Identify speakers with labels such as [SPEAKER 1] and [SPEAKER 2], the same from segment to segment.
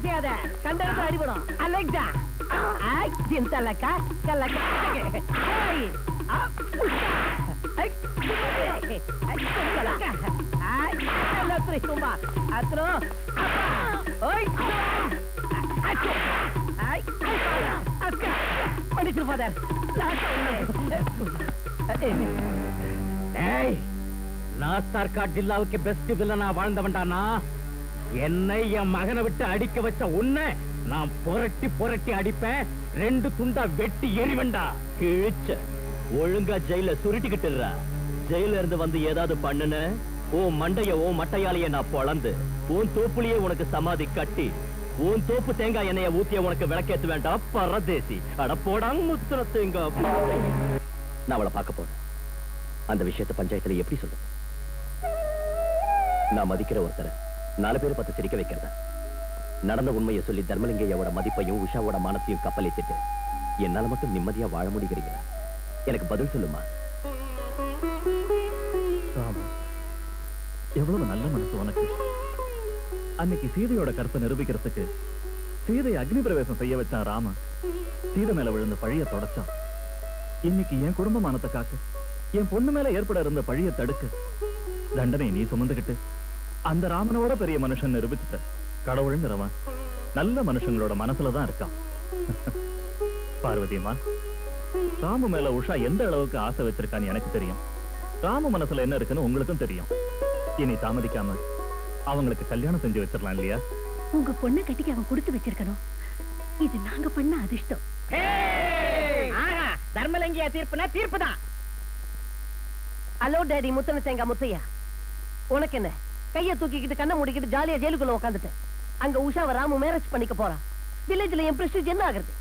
[SPEAKER 1] அசையாத, கண்டனத்தை அடிபடும். அலெக்சா சிந்தலக்கா கல்லக்கா ತುಂಬಾ ಅತ್ರ மன்னிச்சிரு ஃபாதர். நாஸ்தார்காட் ஜில்லாவுக்கு பெஸ்ட் வில்லனா வாழ்ந்தவன்டானா என்னை என் மகனை விட்டு அடிக்க வச்ச உன்னை நான் புரட்டி புரட்டி அடிப்பேன். 2 துண்டா வெட்டி எறிவண்டா. கிழிச்ச ஒழுங்கா ஜெயில சுருட்டிக்கிட்டு ஜெயில இருந்து வந்து ஏதாவது பண்ணுன ஓ மண்டைய ஓ மட்டையாலேயே நான் பொழந்து உன் தோப்புலயே உனக்கு சமாதி கட்டி உன் தோப்பு தேங்காய் எண்ணெய ஊத்திய உனக்கு விளக்கேத்து வேண்டாம் பரதேசி. அட போடாங்க முத்துற தேங்காய். நான் அவளை பார்க்க போறேன். அந்த விஷயத்தை பஞ்சாயத்துல எப்படி சொல்ல? நான் மதிக்கிற ஒருத்தரை 4 பேர் 10 சிரிக்க வைக்கிறத நடந்த உண்மையை சொல்லி தர்மலிங்கையோட மதிப்பையும் உஷாவோட மானத்தையும் கப்பலித்துட்டு என்னால மட்டும் நிம்மதியா வாழ முடிகிறீங்க. எனக்கு பதில் சொல்லுமா?
[SPEAKER 2] எவ்வளவு நல்ல மனசு உனக்கு. அன்னைக்கு சீதையோட கருத்தை நிரூபிக்கிறதுக்கு சீதை அக்னி பிரவேசம் செய்ய வச்சான் ராமன். சீதை மேல விழுந்த பழிய தொடச்சான். இன்னைக்கு என் குடும்பமானத்தை காக்க, என் பொண்ணு மேல ஏற்பட இருந்த பழிய தடுக்க தண்டனை நீ சுமந்துகிட்டு அந்த ராமனோட பெரிய மனுஷன் நிரூபிச்சுட்ட. கடவுளுங்கிறவன் நல்ல மனுஷங்களோட மனசுலதான் இருக்கான். பார்வதியம்மா, ராமு மேல உஷா எந்த அளவுக்கு ஆசை வச்சிருக்கான்னு எனக்கு தெரியும். ராமு மனசுல என்ன இருக்குன்னு உங்களுக்கும் தெரியும். இனி தாமதிக்காம அவங்களுக்கு கல்யாணம் செஞ்சு வச்சிடலாம் இல்லையா?
[SPEAKER 3] உங்க பொண்ணை கட்டிக்கு அவன் கொடுத்து வச்சிருக்கணும். இது நாங்க பண்ண அதிர்ஷ்டம்.
[SPEAKER 1] தர்மலிங்கியா தீர்ப்புனா தீர்ப்புதான். ஹலோ டேடி முத்தன தேங்கா முத்தையா, உனக்கு என்ன? கைய தூக்கிக்கிட்டு கண்ணை மூடிக்கிட்டு ஜாலியா ஜெயிலுக்குள்ள உட்காந்துட்டு அங்க உஷாவை ராமு மேரேஜ் பண்ணிக்க போறான். வில்லேஜ்ல என் பிரஸ்டீஜ் என்ன ஆகுறது?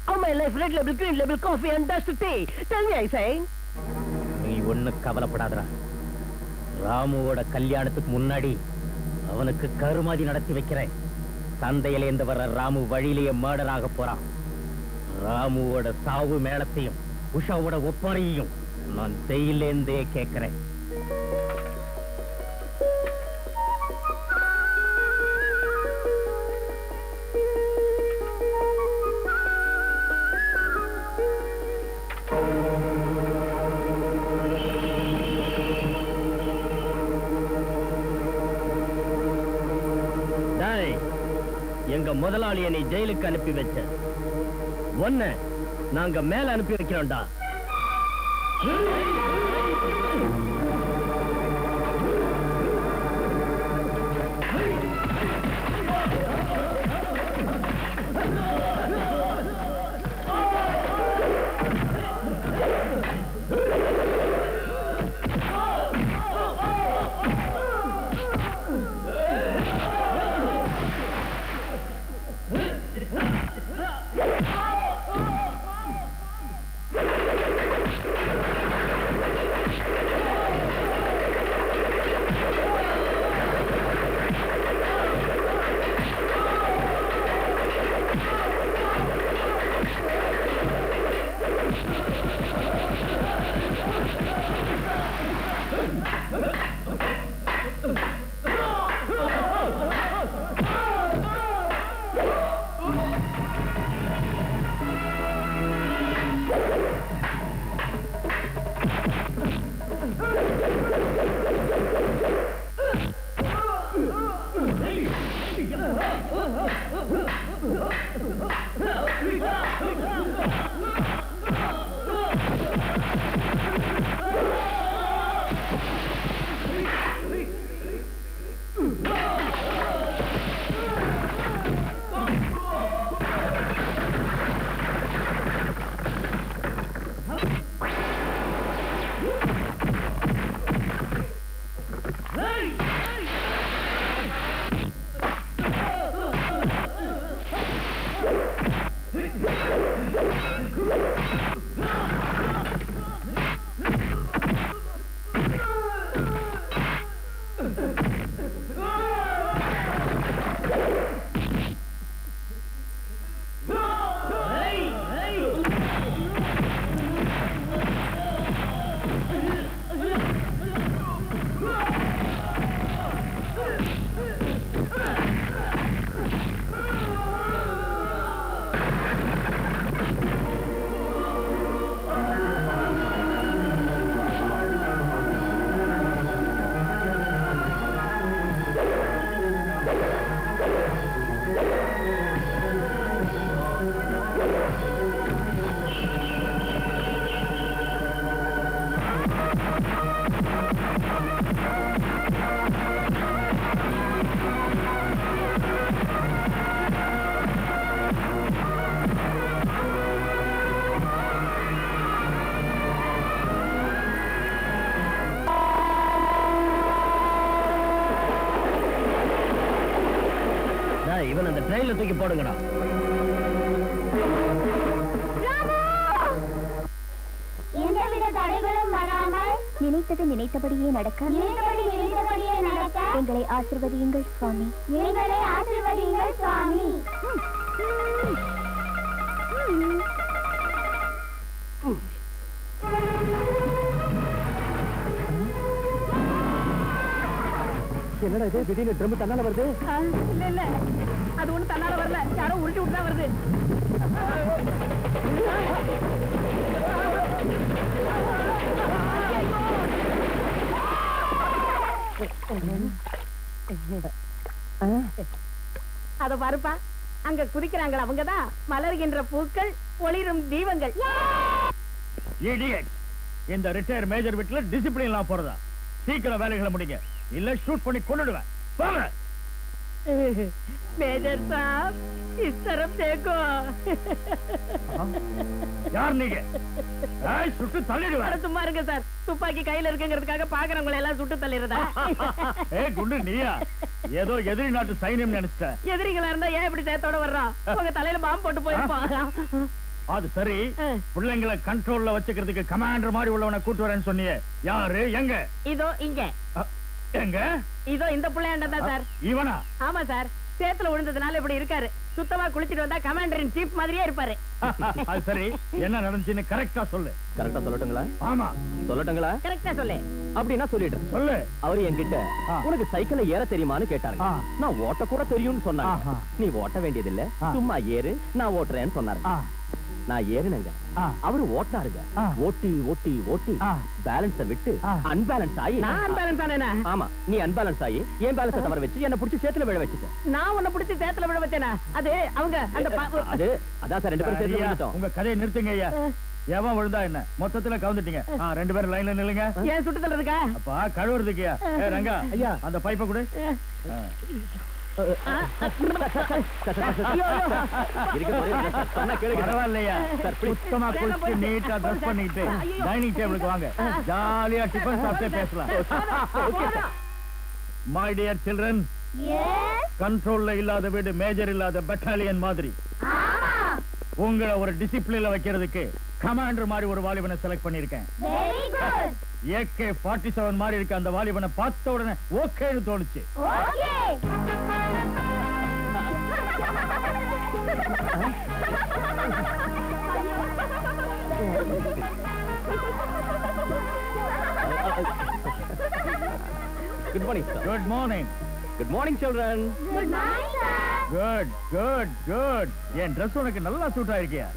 [SPEAKER 1] How my life red label, green label, coffee and dust tea. Tell me, I say.
[SPEAKER 4] நீ ஒண்ணு கவலைப்படாதடா. ராமுவோட கல்யாணத்துக்கு முன்னாடி அவனுக்கு கருமாதி நடத்தி வைக்கிறேன். சந்தையிலேந்து வர்ற ராமு வழியிலேயே மர்டர் ஆக போறான். ராமுவோட சாவு மேளத்தையும் உஷாவோட ஒப்பனையையும் நான் ஜெயிலேந்தே கேட்கிறேன். எங்க முதலாளியை நீ ஜெயிலுக்கு அனுப்பி வச்ச ஒன்ன நாங்க மேல அனுப்பி வைக்கிறோம்டா.
[SPEAKER 5] Hey!
[SPEAKER 4] இவன் அந்த ட்ரெயின்ல தூக்கி போடுங்கடா.
[SPEAKER 5] எந்தவித தடைகளும் வராமல் நினைத்தது நினைத்தபடியே நடக்க எங்களை ஆசிர்வதியுங்கள் சுவாமி. எங்களை ஆசிர்வதியுங்கள் சுவாமி.
[SPEAKER 2] என்னடா இது திடீர்னு ட்ரம் தன்னால வருது?
[SPEAKER 3] இல்ல இல்ல அது ஒண்ணு தன்னால வரல, யாரோ உருட்டி விட்டு தான் வருது. அத பாருப்பா, அங்க குதிக்கிறாங்களா அவங்கதான் மலர்கின்ற பூக்கள், ஒளிரும் தீபங்கள்.
[SPEAKER 1] இடியட்! இந்த ரிட்டையர் மேஜர் வீட்டுல டிசிப்ளின் எல்லாம் போறதா? சீக்கிரம் வேலைகளை முடிங்க, இல்ல ஷூட் பண்ணி கொன்னுடுவேன். போங்க.
[SPEAKER 3] மேஜர் சாப், இஸ் तरफ देखो.
[SPEAKER 1] யார் நீங்க? ஏய், சுட்டு தள்ளிடுவேன்.
[SPEAKER 3] அட சும்மா இருங்க சார், துப்பாக்கி கையில இருக்குங்கிறதுக்காக பாக்குறவங்களை எல்லாம் சுட்டு தள்ளிடுறதா?
[SPEAKER 1] ஏய் குண்டு, நீயா? ஏதோ எதிரி நாட்டு சைன்யம் நினைச்சிட்ட.
[SPEAKER 3] எதிரிகளா இருந்தா ஏன் இப்படி சேத்தோட வர்றான்? உங்க தலையில பாம்பு போட்டு போயிருப்பான்.
[SPEAKER 1] அது சரி, பிள்ளைங்களை கண்ட்ரோல்ல வச்சுக்கிறதுக்கு கமாண்டர் மாதிரி உள்ளவனை கூட்டு வரேன்னு சொன்னியே, யாரு? எங்க?
[SPEAKER 3] இதோ இங்க.
[SPEAKER 1] எங்க?
[SPEAKER 3] இதோ இந்த புள்ளையாண்டா சார்.
[SPEAKER 1] இவனா?
[SPEAKER 3] ஆமா சார், சேத்துல விழுந்ததுனால இப்படி இருக்காரு. சுத்தமா குளிச்சிட்டு வந்தா கமாண்டர் இன் சீஃப் மாதிரியே இருப்பாரு.
[SPEAKER 1] அது சரி, என்ன நடந்துச்சுன்னு கரெக்டா சொல்லு.
[SPEAKER 2] கரெக்டா சொல்லட்டுங்களா?
[SPEAKER 1] ஆமா,
[SPEAKER 2] சொல்லட்டுங்களா?
[SPEAKER 3] கரெக்டா சொல்லு.
[SPEAKER 2] அப்படின்னா சொல்லிடுறேன்.
[SPEAKER 1] சொல்லு.
[SPEAKER 2] அவரு என்கிட்ட உனக்கு சைக்கிள்ல ஏற தெரியுமான்னு கேட்டாரு. நான் ஓட்ட கூட தெரியும்னு சொன்னாங்க. நீ ஓட்ட வேண்டியதில்லை, சும்மா ஏறு, நான் ஓட்டுறேன்னு சொன்னாரு. நான் ஏறினங்க, அவரு ஓட்டாருங்க. ஓட்டி ஓட்டி ஓட்டி பேலன்ஸ விட்டு அன்பேலன்ஸ் ஆகி.
[SPEAKER 3] நான் அன்பேலன்ஸ் ஆனேனா?
[SPEAKER 2] ஆமா, நீ அன்பேலன்ஸ் ஆகி என் பேலன்ஸ தவற வச்சு என்ன புடிச்சு சேத்துல விழ வச்சுட்ட.
[SPEAKER 3] நான் உன்னை புடிச்சு சேத்துல விழ வச்சேனா? அது அவங்க அந்த
[SPEAKER 2] அது அதான் சார், ரெண்டு பேரும் சேர்த்து விழுந்துட்டோம்.
[SPEAKER 1] உங்க கதையை நிறுத்துங்க ஐயா. எவன் விழுந்தா என்ன? மொத்தத்துல கவுந்துட்டீங்க. ரெண்டு பேரும் லைன்ல நில்லுங்க.
[SPEAKER 3] ஏன் சுட்டு தள்ளுறதுக்கா?
[SPEAKER 1] அப்பா கழுவுறதுக்குயா? ரங்கா ஐயா, அந்த பைப்பை கொடு. பரவாயில்லையா? சுத்தமா குளிச்சு நீட்டா ட்ரெஸ் பண்ணிட்டு டைனிங் டேபிளுக்கு வாங்க. ஜாலியா டிஃபன் சாப்பிட்டே பேசலாம். மை டியர் சில்ட்ரன், கண்ட்ரோல்ல இல்லாத வீடு மேஜர் இல்லாத பெட்டாலியன் மாதிரி. உங்களை ஒரு டிசிப்ளின்ல வைக்கிறதுக்கு கமாண்டர் மாதிரி ஒரு வாலிபனை செலக்ட் பண்ணிருக்கேன். AK-47 மாதிரி இருக்க அந்த வாலிபனை பார்த்த உடனே ஓகேன்னு தோணுச்சு.
[SPEAKER 2] Good morning sir.
[SPEAKER 1] Good morning.
[SPEAKER 2] Good morning children.
[SPEAKER 1] Good good good. என் Dress உனக்கு நல்லா சூட் ஆயிருக்கியா?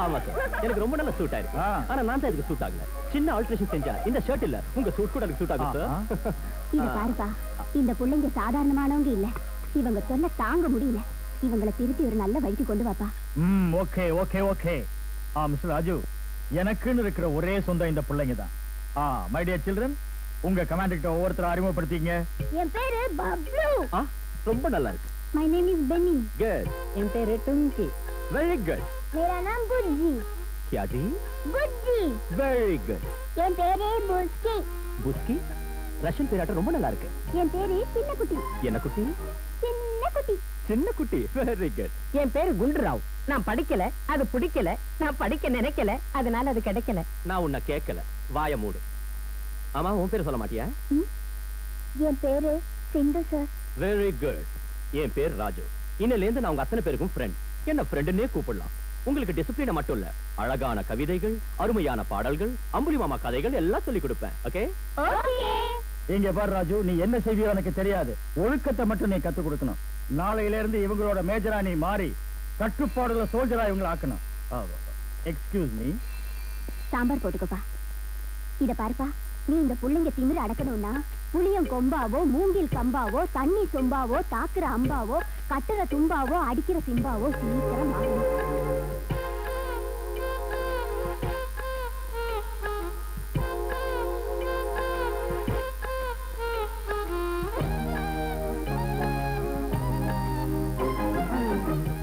[SPEAKER 2] ஆமா சார், எனக்கு ரொம்ப நல்ல சூட் ஆயிருக்கு. ஆனா நான் தான் இதுக்கு சூட் ஆகல. சின்ன ஆல்ட்ரேஷன் செஞ்சா இந்த ஷர்ட் இல்ல, உங்க சூட் கூட எனக்கு சூட் ஆகும் சார்.
[SPEAKER 5] இத பாருப்பா, இந்த புள்ளைங்க சாதாரணமானவங்க இல்ல. இவங்க சொல்ல தாங்க முடியல. இவங்களை திருப்பி ஒரு நல்ல வழிக்கு கொண்டு வாப்பா.
[SPEAKER 1] Okay okay okay. Mister Raju, எனக்குன்னு இருக்கிற ஒரே சொந்தம் இந்த பிள்ளைங்க தான். மை டியர் சில்ட்ரன், உங்க கமாண்டர்கிட்ட ஒவ்வொருத்தரும் அறிமுகப்படுத்திங்க.
[SPEAKER 5] என் பேரு பப்ளு.
[SPEAKER 2] ரொம்ப நல்லா இருக்கு.
[SPEAKER 5] My name is Benny.
[SPEAKER 2] Good.
[SPEAKER 3] என் பேரு டுங்கி.
[SPEAKER 2] Very good.
[SPEAKER 5] मेरा नाम गुज्जी.
[SPEAKER 2] क्या जी?
[SPEAKER 5] गुज्जी.
[SPEAKER 2] Very good.
[SPEAKER 5] என் பேரு புஸ்கி.
[SPEAKER 2] புஸ்கி? ரஷ்யன் பேராட்ட ரொம்ப நல்லா இருக்கு.
[SPEAKER 5] என் பேரு சின்ன குட்டி.
[SPEAKER 2] என்ன குட்டி?
[SPEAKER 5] சின்ன குட்டி.
[SPEAKER 2] சின்ன குட்டி. Very good.
[SPEAKER 3] என் பேரு குண்டுராவ். நான் படிக்கல, அது பிடிக்கல. நான் படிக்க நினைக்கல, அதனால அது கிடைக்கல.
[SPEAKER 2] நான் உன்னை கேட்கல, வாய மூடு. ஆமா, உன் பேர் சொல்ல மாட்டியா?
[SPEAKER 5] என் பேரு சிந்து சார்.
[SPEAKER 2] Very good. என் பேர் ராஜு. இன்னில இருந்து நான் உங்க அத்தனை பேருக்கும் ஃப்ரெண்ட். என்ன ஃப்ரெண்டுன்னே கூப்பிடலாம். உங்களுக்கு டிசிப்ளின மட்டும் இல்ல, அழகான கவிதைகள், அருமையான பாடல்கள், அம்புலி மாமா கதைகள் எல்லாம் சொல்லி கொடுப்பேன். ஓகே?
[SPEAKER 5] ஓகே.
[SPEAKER 1] இங்க பாரு ராஜு, நீ என்ன செய்வியோ எனக்கு தெரியாது. ஒழுக்கத்தை மட்டும் நீ கத்து கொடுக்கணும். நாளையில இருந்து இவங்களோட மேஜரா நீ மாறி கட்டுப்பாடுல சோல்ஜரா இவங்களை ஆக்கணும். Excuse me.
[SPEAKER 5] சாம்பார் போட்டுக்கோப்பா. இத பாருப்பா, நீ இந்த புள்ளைங்க திமிர அடக்கணும்னா புளியம் கொம்பாவோ, மூங்கில் கம்பாவோ, தண்ணி சொம்பாவோ, தாக்குற அம்பாவோ, கட்டுற தும்பாவோ, அடிக்கிற சிம்பாவோ சீக்கிரம் ஆகணும்.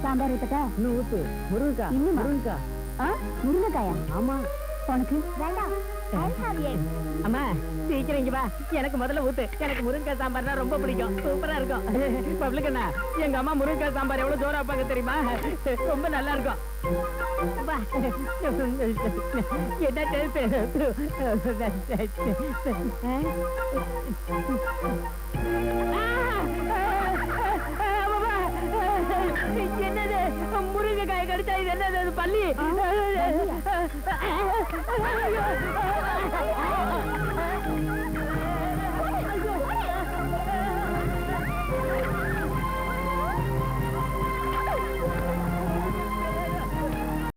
[SPEAKER 5] சாம்பார் ஊத்தட்டா?
[SPEAKER 3] ஊத்து. முருங்கா.
[SPEAKER 5] இன்னுமா?
[SPEAKER 3] முருங்கா.
[SPEAKER 5] முருங்கைக்காயா?
[SPEAKER 3] ஆமா.
[SPEAKER 5] உனக்கு வேண்டாம். I'll have it.
[SPEAKER 3] அம்மா சீக்கிரம் இங்க வா. எனக்கு முதல்ல ஊத்து. எனக்கு முருங்கக்காய் சாம்பார்னா ரொம்ப பிடிக்கும். சூப்பரா இருக்கும். பப்ளிகண்ணா, எங்க அம்மா முருங்கக்காய் சாம்பார் எவ்வளவு ஜோரா வைப்பாங்க தெரியுமா? ரொம்ப நல்லா இருக்கும். வா. என்ன டேஸ்ட்? என்னது முருங்கைக்காய் கடிச்சா இது என்னது பள்ளி?